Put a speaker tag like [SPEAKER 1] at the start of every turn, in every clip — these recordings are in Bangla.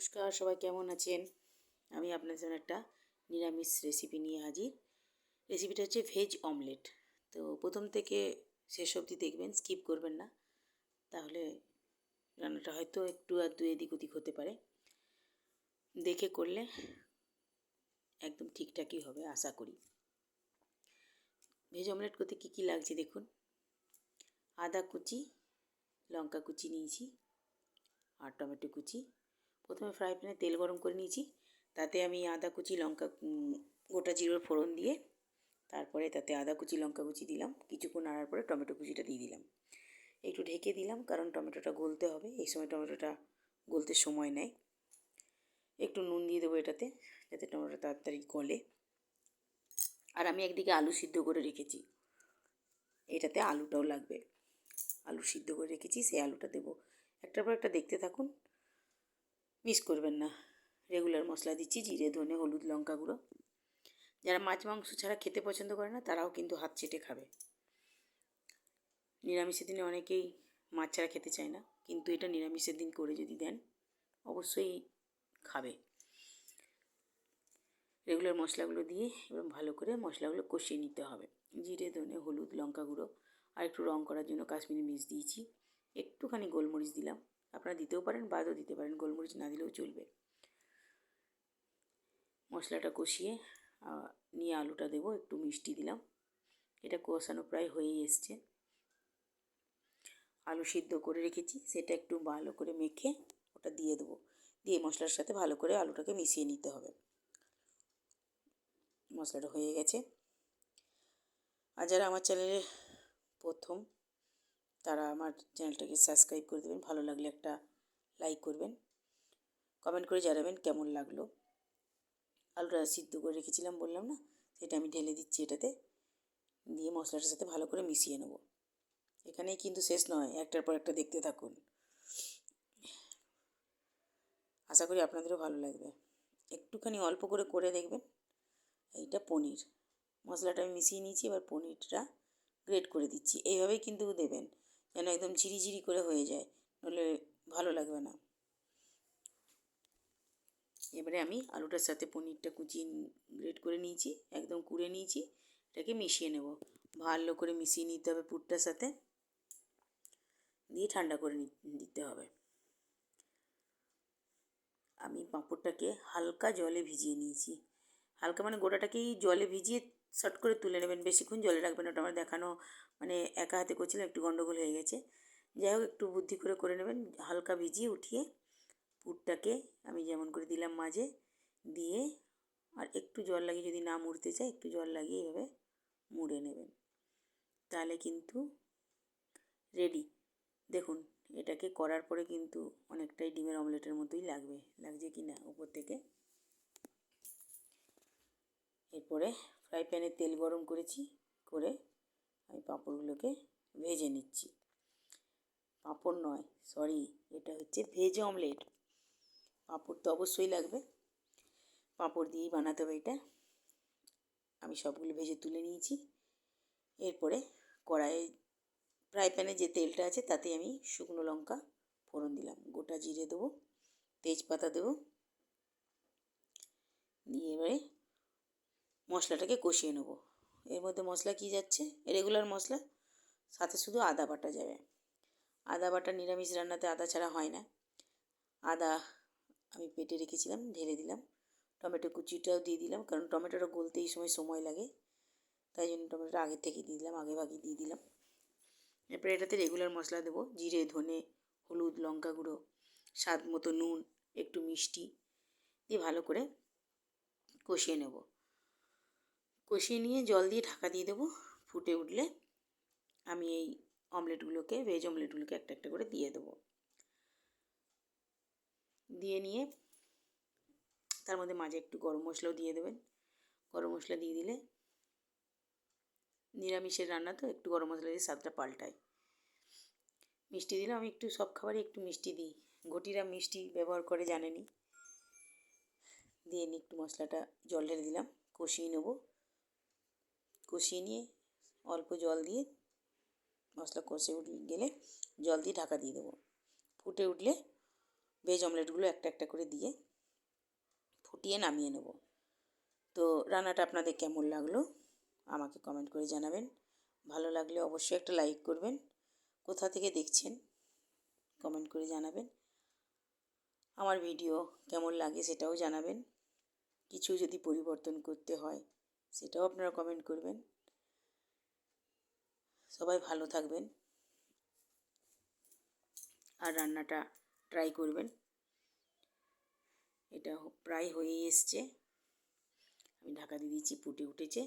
[SPEAKER 1] নমস্কার, সবাই কেমন আছেন? আমি আপনাদের জন্য একটা নিরামিষ রেসিপি নিয়ে হাজির। রেসিপিটা হচ্ছে ভেজ অমলেট। তো প্রথম থেকে শেষ অবধি দেখবেন, স্কিপ করবেন না, তাহলে রান্নাটা হয়তো একটু আধটু এদিক ওদিক হতে পারে। দেখে করলে একদম ঠিকঠাকই হবে আশা করি। ভেজ অমলেট করতে কী কী লাগছে দেখুন। আদা কুচি, লঙ্কা কুচি নিয়েছি আর টমেটো কুচি। প্রথমে ফ্রাই প্যানে তেল গরম করে নিয়েছি, তাতে আমি আদা কুচি, লঙ্কা, গোটা জিরের ফোড়ন দিয়ে তারপরে তাতে আদা কুচি, লঙ্কা কুচি দিলাম। কিছুক্ষণ নাড়ার পরে টমেটো কুচিটা দিয়ে দিলাম। একটু ঢেকে দিলাম, কারণ টমেটোটা গলতে হবে। এই সময় টমেটোটা গলতে সময় নেয়। একটু নুন দিয়ে দেবো এটাতে, যাতে টমেটোটা তাড়াতাড়ি গলে। আর আমি একদিকে আলু সিদ্ধ করে রেখেছি, এটাতে আলুটাও লাগবে। আলু সিদ্ধ করে রেখেছি, সেই আলুটা দেবো। একটার পর একটা দেখতে থাকুন, মিস করবেন না। রেগুলার মশলা দিচ্ছি, জিরে, ধনে, হলুদ, লঙ্কা গুঁড়ো। যারা মাছ মাংস ছাড়া খেতে পছন্দ করে না, তারাও কিন্তু হাত চেটে খাবে। নিরামিষের দিনে অনেকেই মাছ ছাড়া খেতে চায় না, কিন্তু এটা নিরামিষের দিন করে যদি দেন, অবশ্যই খাবে। রেগুলার মশলাগুলো দিয়ে এবার ভালো করে মশলাগুলো কষিয়ে নিতে হবে। জিরে, ধনে, হলুদ, লঙ্কা গুঁড়ো, আর একটু রঙ করার জন্য কাশ্মীরি মির্চ দিয়েছি। একটুখানি গোলমরিচ দিলাম, আপনারা দিতেও পারেন, বাদও দিতে পারেন, গোলমরিচ না দিলেও চলবে। মশলাটা কষিয়ে নিয়ে আলুটা দেবো, একটু মিষ্টি দিলাম। এটা কষানো প্রায় হয়েই এসছে। আলু সিদ্ধ করে রেখেছি, সেটা একটু ভালো করে মেখে ওটা দিয়ে দেবো। দিয়ে মশলার সাথে ভালো করে আলুটাকে মিশিয়ে নিতে হবে। মশলাটা হয়ে গেছে। আর যারা আমার চ্যানেলে প্রথম, তারা আমার চ্যানেলটাকে সাবস্ক্রাইব করে দেবেন। ভালো লাগলে একটা লাইক করবেন, কমেন্ট করে জানাবেন কেমন লাগলো। আলুটা সিদ্ধ করে রেখেছিলাম বললাম না, সেটা আমি ঢেলে দিচ্ছি এটাতে, দিয়ে মশলাটার সাথে ভালো করে মিশিয়ে নেব। এখানেই কিন্তু শেষ নয়, একটার পর একটা দেখতে থাকুন। আশা করি আপনাদেরও ভালো লাগবে। একটুখানি অল্প করে করে দেখবেন। এইটা পনির মশলাটা আমি মিশিয়ে নিয়েছি, এবার পনিরটা গ্রেট করে দিচ্ছি। এইভাবেই কিন্তু দেবেন, যেন একদম ঝিরিঝিরি করে হয়ে যায়, নইলে ভালো লাগবে না। এবারে আমি আলুটার সাথে পনিরটা কুচিয়ে গ্রেট করে নিয়েছি, একদম কুড়ে নিয়েছি। এটাকে মিশিয়ে নেব, ভালো করে মিশিয়ে নিতে হবে পুরটার সাথে, দিয়ে ঠান্ডা করে দিতে হবে। আমি পাঁপড়টাকে হালকা জলে ভিজিয়ে নিয়েছি। হালকা মানে গোটাটাকেই জলে ভিজিয়ে শর্ট করে তুলে নেবেন, বেশিক্ষণ জলে রাখবেন। ওটা আমার দেখানো মানে একা হাতে করছিলাম, একটু গন্ডগোল হয়ে গেছে। যাই হোক, একটু বুদ্ধি করে করে নেবেন। হালকা ভিজিয়ে উঠিয়ে পুরটাকে আমি যেমন করে দিলাম মাঝে দিয়ে, আর একটু জল লাগিয়ে, যদি না মুড়তে চাই একটু জল লাগিয়ে এভাবে মুড়ে নেবেন, তাহলে কিন্তু রেডি। দেখুন, এটাকে করার পরে কিন্তু অনেকটাই ডিমের অমলেটের মতোই লাগছে কি না উপর থেকে। এরপরে ফ্রাই প্যানে তেল গরম করেছি, করে আমি পাঁপড়গুলোকে ভেজে নিচ্ছি। পাঁপড় নয়, সরি, এটা হচ্ছে ভেজ অমলেট। পাঁপড় তো অবশ্যই লাগবে, পাঁপড় দিয়েই বানাতে হবে এটা। আমি সবগুলো ভেজে তুলে নিয়েছি। এরপরে কড়াইয়ে ফ্রাই প্যানে যে তেলটা আছে তাতে আমি শুকনো লঙ্কা ফোড়ন দিলাম, গোটা জিরে দেবো, তেজপাতা দেবো, দিয়ে এবারে মশলাটাকে কষিয়ে নেব। এর মধ্যে মশলা কী যাচ্ছে, রেগুলার মশলা, সাথে শুধু আদা বাটা যাবে। আদা বাটা নিরামিষ রান্নাতে আদা ছাড়া হয় না। আদা আমি পেটে রেখেছিলাম, ঢেলে দিলাম। টমেটো কুচিটাও দিয়ে দিলাম, কারণ টমেটোটা গলতে এই সময় লাগে, তাই জন্য টমেটোটা আগের থেকে দিয়ে দিলাম, আগে ভাগে দিয়ে দিলাম। এরপরে এটাতে রেগুলার মশলা দেবো, জিরে, ধনে, হলুদ, লঙ্কা গুঁড়ো, স্বাদ মতো নুন, একটু মিষ্টি দিয়ে ভালো করে কষিয়ে নেব। কষিয়ে নিয়ে জল দিয়ে ঢাকা দিয়ে দেবো। ফুটে উঠলে আমি এই অমলেটগুলোকে, ভেজ অমলেটগুলোকে একটা একটা করে দিয়ে দেবো। দিয়ে নিয়ে তার মধ্যে মাঝে একটু গরম মশলাও দিয়ে দেবেন। গরম মশলা দিয়ে দিলে, নিরামিষের রান্না তো একটু গরম মশলা দিয়ে স্বাদটা পাল্টায়। মিষ্টি দিলে আমি একটু, সব খাবারে একটু মিষ্টি দিই, ঘটিরা মিষ্টি ব্যবহার করে জানেনি। দিয়ে নিয়ে একটু মশলাটা জল ঢেলে দিলাম, কষিয়ে নেব। কষিয়ে নিয়ে অল্প জল দিয়ে, মশলা কষে গেলে জল দিয়ে ঢাকা দিয়ে দেবো। ফুটে উঠলে ভেজ অমলেটগুলো একটা একটা করে দিয়ে ফুটিয়ে নামিয়ে নেব। তো রান্নাটা আপনাদের কেমন লাগলো আমাকে কমেন্ট করে জানাবেন। ভালো লাগলে অবশ্যই একটা লাইক করবেন। কোথা থেকে দেখছেন কমেন্ট করে জানাবেন। আমার ভিডিও কেমন লাগে সেটাও জানাবেন। কিছু যদি পরিবর্তন করতে হয় সেটাও আপনারা কমেন্ট করবেন। সবাই ভালো থাকবেন আর রান্নাটা ট্রাই করবেন। এটা প্রায় হয়েই এসছে। আমি ঢাকা দিয়ে দিচ্ছি, ফুটে উঠেছে।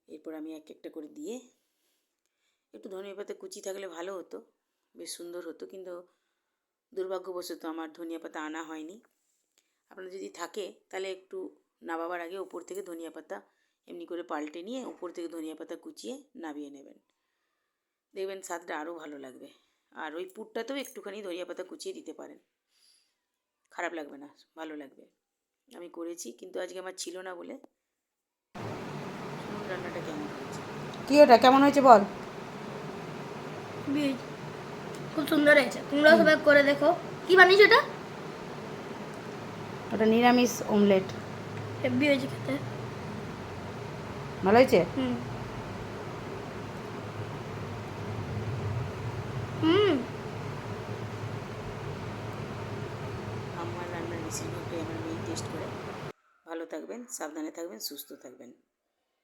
[SPEAKER 1] এরপর আমি এক একটা করে দিয়ে একটু ধনিয়া পাতা কুচি থাকলে ভালো হতো, বেশ সুন্দর হতো, কিন্তু দুর্ভাগ্যবশত আমার ধনিয়া পাতা আনা হয়নি। আপনার যদি থাকে তাহলে একটু নামাবার আগে ওপর থেকে ধনিয়া পাতা এমনি করে পাল্টে নিয়ে ওপর থেকে ধনিয়া পাতা কুচিয়ে নামিয়ে নেবেন, দেখবেন স্বাদটা আরও ভালো লাগবে। আর ওই পুরটাতেও একটুখানি ধনিয়া পাতা কুচিয়ে দিতে পারেন, খারাপ লাগবে না, ভালো লাগবে। আমি করেছি, কিন্তু আজকে আমার ছিল না বলে। রান্নাটা কেমন হয়েছে?
[SPEAKER 2] কি ওটা কেমন হয়েছে বল?
[SPEAKER 3] বীজ খুব সুন্দর হয়েছে, তোমরা সবাই করে দেখো। কি বানিয়েছো এটা?
[SPEAKER 2] ওটা নিরামিষ অমলেট।
[SPEAKER 3] হেভি হয়েছে খেতে।
[SPEAKER 2] ভালো হয়েছে?
[SPEAKER 3] হুম হুম
[SPEAKER 1] আমার রান্নার বেশিরভাগটাই আমার মেয়ে টেস্ট করে। ভালো থাকবেন, সাবধানে থাকবেন, সুস্থ থাকবেন।